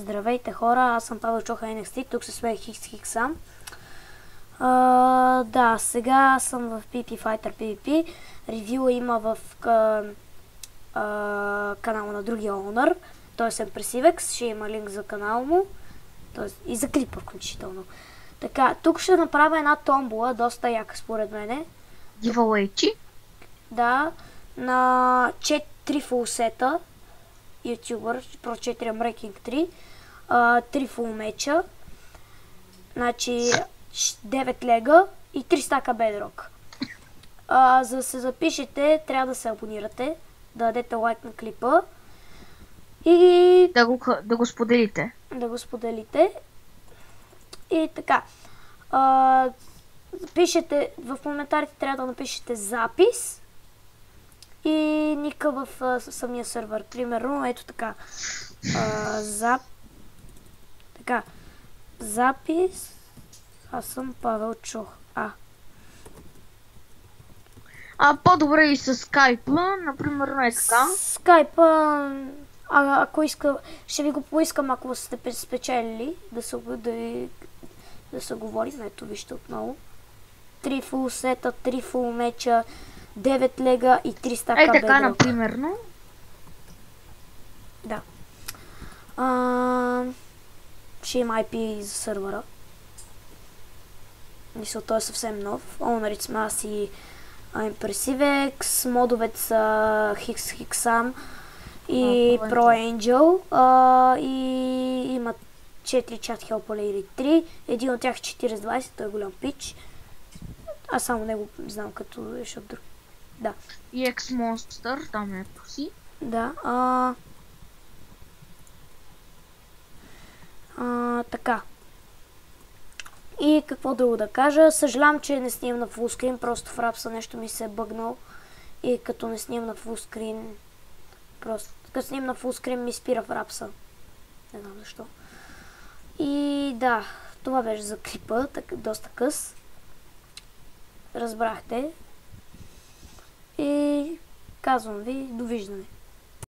Здравейте хора, аз съм Павел Чоха NXT, тук се свея Хиксам. Да, сега съм в PvP Fighter PvP. Ревюа има в канала на другия Honor, т.е. Empressivex, ще има линк за канала му, т.е. и за клипа включително. Така, тук ще направя една томбола, доста яка според мене. Giveaway-чи? Да, на 3 фулсета, ютубър, Pro 4 Breaking 3, 3 фул меча, значи 9 лега и 3 стака бедрок. За да се запишете, трябва да се абонирате, да дадете лайк на клипа и Да го споделите. Да го споделите. И така. Пишете, в коментарите трябва да напишете запис и ника в самия сервер. Примерно, ето така. Запис. Аз съм Павел Чох. По-добре и с скайпа, например, не така. Скайпа, ако иска, ще ви го поискам, ако сте спечелили, да се говорим. Ето, вижте отново. 3 фул сета, 3 фул меча, 9 лега и 3 стака бедрок. Така, например. Да. Ще има IP за сървъра. Мисля, той е съвсем нов. Honor сме аз и Empressivex, модовете са Хиксам и Pro Angel и имат 4 чат хелпа или 3. Един от тях е 40-20, той е голям пич. Аз само него знам като е шот друг. Да. И X-Monster, там е поси. Да. Така. И какво друго да кажа? Съжалявам, че не снимам на фулскрин, просто в рапса нещо ми се е бъгнал. И като не снимам на фулскрин, просто като снимам на фулскрин ми спира в рапса. Не знам защо. И да, това беше за клипа, доста къс. Разбрахте. И казвам ви, довиждане.